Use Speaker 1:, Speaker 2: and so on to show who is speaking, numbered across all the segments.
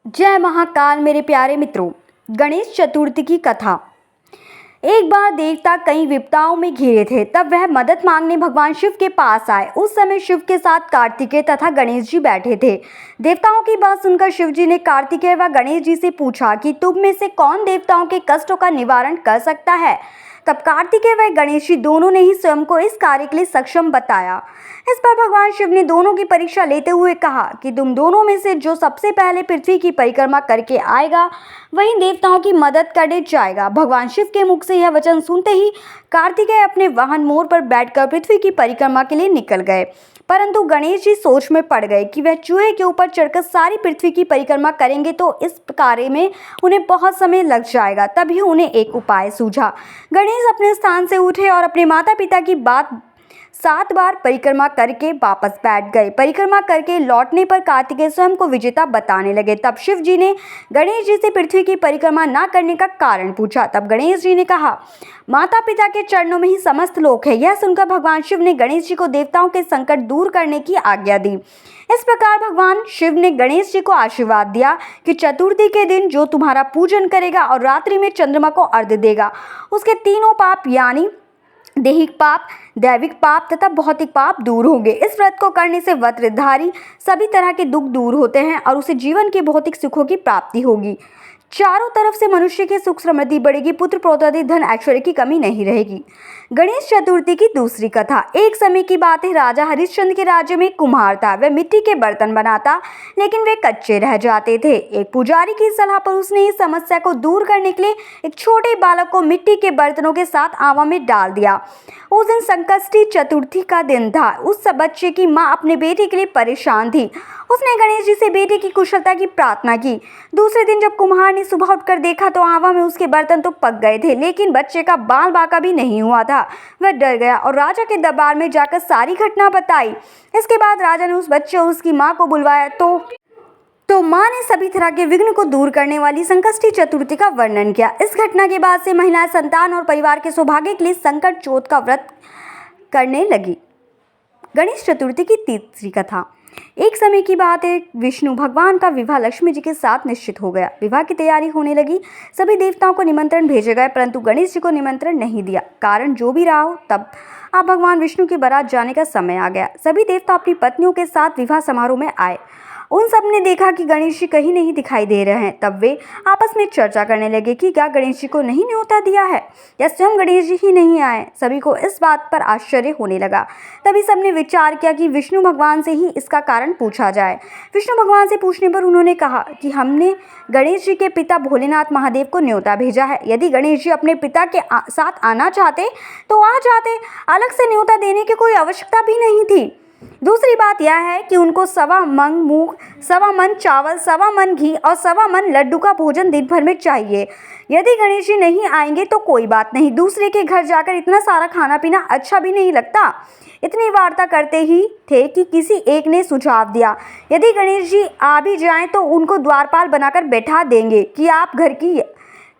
Speaker 1: जय महाकाल मेरे प्यारे मित्रों। गणेश चतुर्थी की कथा। एक बार देवता कई विपदाओं में घिरे थे, तब वह मदद मांगने भगवान शिव के पास आए। उस समय शिव के साथ कार्तिकेय तथा गणेश जी बैठे थे। देवताओं की बात सुनकर शिव जी ने कार्तिकेय व गणेश जी से पूछा कि तुम में से कौन देवताओं के कष्टों का निवारण कर सकता है। तब कार्तिकेय व गणेश जी दोनों ने ही स्वयं को इस कार्य के लिए सक्षम बताया। इस पर भगवान शिव ने दोनों की परीक्षा लेते हुए कहा कि तुम दोनों में से जो सबसे पहले पृथ्वी की परिक्रमा करके आएगा वही देवताओं की मदद करने जाएगा। भगवान शिव के मुख से यह वचन सुनते ही कार्तिकेय अपने वाहन मोर पर बैठकर पृथ्वी की परिक्रमा के लिए निकल गए, परंतु गणेश जी सोच में पड़ गए कि वह चूहे के ऊपर चढ़कर सारी पृथ्वी की परिक्रमा करेंगे तो इस कार्य में उन्हें बहुत समय लग जाएगा। तभी उन्हें एक उपाय सूझा। गणेश अपने स्थान से उठे और अपने माता पिता की बात 7 बार परिक्रमा करके वापस बैठ गए। परिक्रमा करके लौटने पर कार्तिकेय स्वयं को विजेता बताने लगे। तब शिव जी ने गणेश जी से पृथ्वी की परिक्रमा न करने का कारण पूछा। तब गणेश जी ने कहा, माता पिता के चरणों में ही समस्त लोक है। यह सुनकर भगवान शिव ने गणेश जी को देवताओं के संकट दूर करने की आज्ञा दी। इस प्रकार भगवान शिव ने गणेश जी को आशीर्वाद दिया कि चतुर्थी के दिन जो तुम्हारा पूजन करेगा और रात्रि में चंद्रमा को अर्घ्य देगा, उसके तीनों पाप यानी दैहिक पाप, दैविक पाप तथा भौतिक पाप दूर होंगे। इस व्रत को करने से व्रतधारी सभी तरह के दुख दूर होते हैं और उसे जीवन के भौतिक सुखों की प्राप्ति होगी। चारों तरफ से मनुष्य की सुख समृद्धि बढ़ेगी, पुत्र पौत्रादि धन ऐश्वर्य की कमी नहीं रहेगी। गणेश चतुर्थी की दूसरी कथा। एक समय की बात है, राजा हरिश्चंद्र के राज्य में एक कुम्हार था। वह मिट्टी के बर्तन बनाता, लेकिन वे कच्चे रह जाते थे। एक पुजारी की सलाह पर उसने इस समस्या को दूर करने के लिए एक छोटे बालक को मिट्टी के बर्तनों के साथ आवा में डाल दिया। उस दिन संकष्टी चतुर्थी का दिन था। उस बच्चे की माँ अपने बेटे के लिए परेशान थी। उसने गणेश जी से बेटे की कुशलता की प्रार्थना की। दूसरे दिन जब कुम्हार ने सुबह उठकर देखा तो आवा में उसके बर्तन तो पक गए थे, लेकिन बच्चे का बाल बाका भी नहीं हुआ था। वह डर गया और राजा के दरबार में जाकर सारी घटना बताई। इसके बाद राजा ने उस बच्चे और उसकी माँ को बुलवाया तो माँ ने सभी तरह के विघ्न को दूर करने वाली संकष्टी चतुर्थी का वर्णन किया। इस घटना के बाद से महिलाएं संतान और परिवार के सौभाग्य के लिए संकट चौथ का व्रत करने लगी। गणेश चतुर्थी की तीसरी कथा। एक समय की बात है, विष्णु भगवान का विवाह लक्ष्मी जी के साथ निश्चित हो गया। विवाह की तैयारी होने लगी। सभी देवताओं को निमंत्रण भेजे गए, परंतु गणेश जी को निमंत्रण नहीं दिया। कारण जो भी रहा हो, तब अब भगवान विष्णु की बारात जाने का समय आ गया। सभी देवता अपनी पत्नियों के साथ विवाह समारोह में आए। उन सब ने देखा कि गणेश जी कहीं नहीं दिखाई दे रहे हैं। तब वे आपस में चर्चा करने लगे कि क्या गणेश जी को नहीं न्योता दिया है या स्वयं गणेश जी ही नहीं आए। सभी को इस बात पर आश्चर्य होने लगा। तभी सबने विचार किया कि विष्णु भगवान से ही इसका कारण पूछा जाए। विष्णु भगवान से पूछने पर उन्होंने कहा कि हमने गणेश जी के पिता भोलेनाथ महादेव को न्योता भेजा है। यदि गणेश जी अपने पिता के साथ आना चाहते तो आ जाते, अलग से न्योता देने की कोई आवश्यकता भी नहीं थी। दूसरी बात यह है कि उनको 1.25 मन मूंग, 1.25 मन चावल, 1.25 मन घी और 1.25 मन लड्डू का भोजन दिन भर में चाहिए। यदि गणेश जी नहीं आएंगे तो कोई बात नहीं, दूसरे के घर जाकर इतना सारा खाना पीना अच्छा भी नहीं लगता। इतनी वार्ता करते ही थे कि किसी एक ने सुझाव दिया, यदि गणेश जी आ भी जाएं तो उनको द्वारपाल बनाकर बैठा देंगे कि आप घर की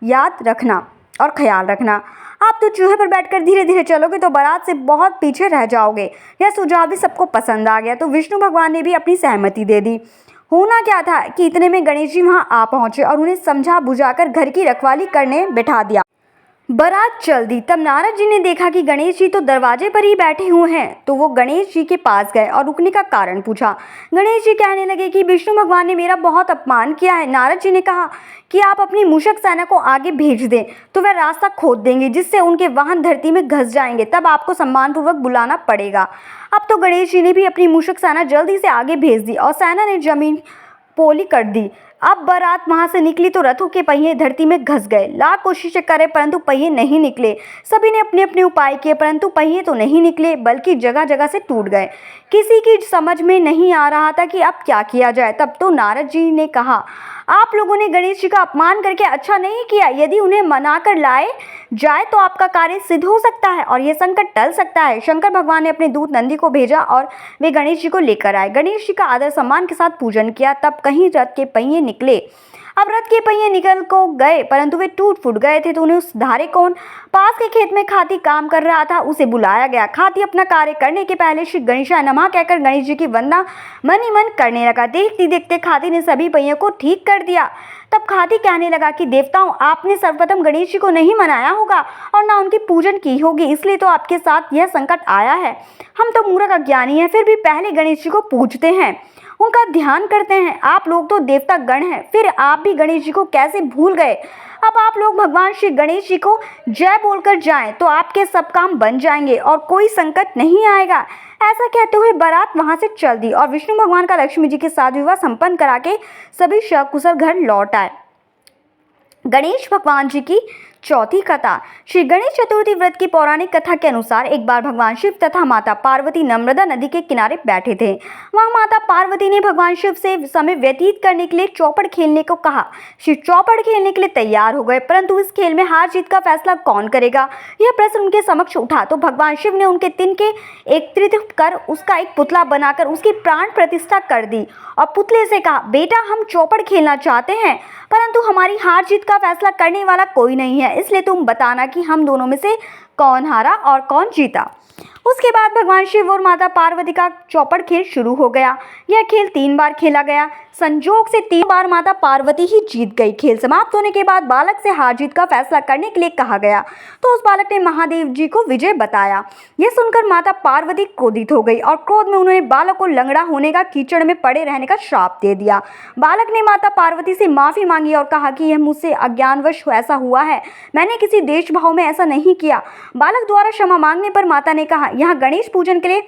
Speaker 1: याद रखना और ख्याल रखना। आप तो चूहे पर बैठकर धीरे धीरे चलोगे तो बारात से बहुत पीछे रह जाओगे। यह सुझाव भी सबको पसंद आ गया, तो विष्णु भगवान ने भी अपनी सहमति दे दी। होना क्या था कि इतने में गणेश जी वहां आ पहुंचे और उन्हें समझा बुझाकर घर की रखवाली करने बैठा दिया। बारात चल दी। तब नारद जी ने देखा कि गणेश जी तो दरवाजे पर ही बैठे हुए हैं, तो वो गणेश जी के पास गए और रुकने का कारण पूछा। गणेश जी कहने लगे कि विष्णु भगवान ने मेरा बहुत अपमान किया है। नारद जी ने कहा कि आप अपनी मूषक सेना को आगे भेज दें तो वह रास्ता खोद देंगे, जिससे उनके वाहन धरती में घस जाएंगे। तब आपको सम्मानपूर्वक बुलाना पड़ेगा। अब तो गणेश जी ने भी अपनी मूषक सेना जल्दी से आगे भेज दी और सेना ने जमीन पोली कर दी। अब बारात वहां से निकली तो रथों के पहिए धरती में घस गए। लाख कोशिशें करे परंतु पहिए नहीं निकले। सभी ने अपने अपने उपाय किए, परंतु पहिए तो नहीं निकले, बल्कि जगह जगह से टूट गए। किसी की समझ में नहीं आ रहा था कि अब क्या किया जाए। तब तो नारद जी ने कहा, आप लोगों ने गणेश जी का अपमान करके अच्छा नहीं किया। यदि उन्हें मना कर लाए जाए तो आपका कार्य सिद्ध हो सकता है और यह संकट टल सकता है। शंकर भगवान ने अपने दूत नंदी को भेजा और वे गणेश जी को लेकर आए। गणेश जी का आदर सम्मान के साथ पूजन किया। तब कहीं रथ के पहिए निकले। अब रथ के पहिए निकल को गए परंतु वे टूट फूट गए थे तो उन्हें सुधारे कौन। पास के खेत में खाती काम कर रहा था, उसे बुलाया गया। खाती अपना कार्य करने के पहले श्री गणेशाय नमः कहकर गणेश जी की वंदना मन ही मन करने लगा। देखते देखते खाती ने सभी पहियों को ठीक कर दिया। तब खाती कहने लगा कि देवताओं, आपने सर्वप्रथम गणेश जी को नहीं मनाया होगा और ना उनकी पूजन की होगी, इसलिए तो आपके साथ यह संकट आया है। हम तो मूर्ख अज्ञानी हैं, फिर भी पहले गणेश जी को पूजते हैं, उनका ध्यान करते हैं। आप लोग तो देवता गण हैं, फिर आप भी गणेश जी को कैसे भूल गए। अब आप लोग भगवान श्री गणेश जी को जय बोलकर जाएं तो आपके सब काम बन जाएंगे और कोई संकट नहीं आएगा। ऐसा कहते हुए बारात वहां से चल दी और विष्णु भगवान का लक्ष्मी जी के साथ विवाह संपन्न करा के सभी सकुशल घर लौट आए। गणेश भगवान जी की चौथी कथा। श्री गणेश चतुर्थी व्रत की पौराणिक कथा के अनुसार एक बार भगवान शिव तथा माता पार्वती नर्मदा नदी के किनारे बैठे थे। वहां माता पार्वती ने भगवान शिव से समय व्यतीत करने के लिए चौपड़ खेलने को कहा। शिव चौपड़ खेलने के लिए तैयार हो गए, परंतु इस खेल में हार जीत का फैसला कौन करेगा, यह प्रश्न उनके समक्ष उठा तो भगवान शिव ने उनके तिनके एकत्रित कर उसका एक पुतला बनाकर उसकी प्राण प्रतिष्ठा कर दी और पुतले से कहा, बेटा हम चौपड़ खेलना चाहते हैं परंतु हमारी हार जीत का फैसला करने वाला कोई नहीं है, इसलिए तुम बताना कि हम दोनों में से कौन हारा और कौन जीता। उसके बाद भगवान शिव और माता पार्वती का चौपड़ खेल शुरू हो गया। यह खेल 3 बार खेला गया। संजोग से 3 बार माता पार्वती ही जीत गई। खेल समाप्त होने के बाद बालक से हार जीत का फैसला करने के लिए कहा गया तो उस बालक ने महादेव जी को विजय बताया। यह सुनकर माता पार्वती क्रोधित हो गई और क्रोध में उन्होंने बालक को लंगड़ा होने का, कीचड़ में पड़े रहने का श्राप दे दिया। बालक ने माता पार्वती से माफी मांगी और कहा कि यह मुझसे अज्ञानवश ऐसा हुआ है, मैंने किसी देश भाव में ऐसा नहीं किया। बालक द्वारा क्षमा मांगने पर माता ने कहा, यहाँ गणेश पूजन के लिए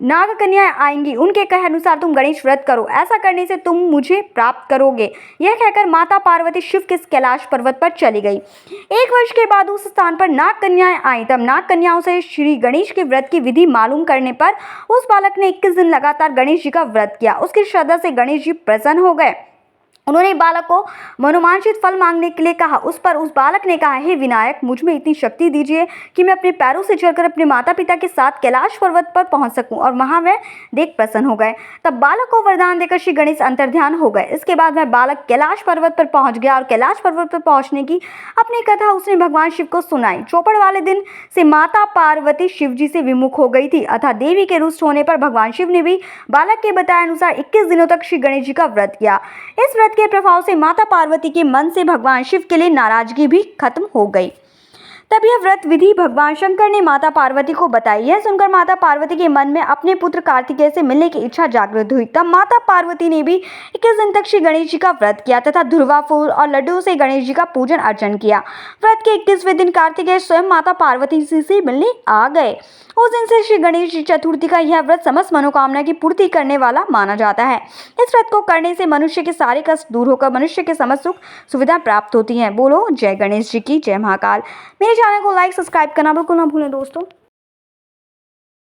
Speaker 1: नाग कन्याएं आएंगी, उनके कहे अनुसार तुम गणेश व्रत करो, ऐसा करने से तुम मुझे प्राप्त करोगे। यह कहकर माता पार्वती शिव के कैलाश पर्वत पर चली गई। 1 वर्ष के बाद उस स्थान पर नाग कन्याएं आई। तब नाग कन्याओं से श्री गणेश के व्रत की विधि मालूम करने पर उस बालक ने 21 दिन लगातार गणेश जी का व्रत किया। उसकी श्रद्धा से गणेश जी प्रसन्न हो गए। उन्होंने बालक को मनोवांछित फल मांगने के लिए कहा। उस बालक ने कहा, हे विनायक, मुझ में इतनी शक्ति दीजिए कि मैं अपने पैरों से चलकर अपने माता पिता के साथ कैलाश पर्वत पर पहुंच सकूं। और वहां वह देख प्रसन्न हो गए। तब बालक को वरदान देकर श्री गणेश अंतर्ध्यान हो गए। इसके बाद वह बालक कैलाश पर्वत पर पहुंच गया और कैलाश पर्वत पर पहुंचने की अपनी कथा उसने भगवान शिव को सुनाई। चौपड़ वाले दिन से माता पार्वती शिव जी से विमुख हो गई थी, अतः देवी के रुष्ट होने पर भगवान शिव ने भी बालक के बताए अनुसार 21 दिनों तक श्री गणेश जी का व्रत किया। इस व्रत के प्रभाव से माता पार्वती के मन से भगवान शिव के लिए नाराजगी भी खत्म हो गई। तब यह व्रत विधि भगवान शंकर ने माता पार्वती को बताई। यह सुनकर माता पार्वती के मन में अपने पुत्र कार्तिकेय से मिलने की इच्छा जागृत हुई। तब माता पार्वती ने भी 21 दिन तक श्री गणेश जी का व्रत किया तथा धुर्वा फूल और लड्डू से गणेश जी का पूजन अर्चन किया। व्रत के 21वें दिन कार्तिकेय स्वयं माता पार्वती से मिलने आ गए। उस दिन से श्री गणेश चतुर्थी का यह व्रत समस्त मनोकामना की पूर्ति करने वाला माना जाता है। इस व्रत को करने से मनुष्य के सारे कष्ट दूर होकर मनुष्य के समस्त सुख सुविधा प्राप्त होती है। बोलो जय गणेश जी की जय। महाकाल। मेरे चैनल को लाइक सब्सक्राइब करना बिल्कुल ना भूलें दोस्तों।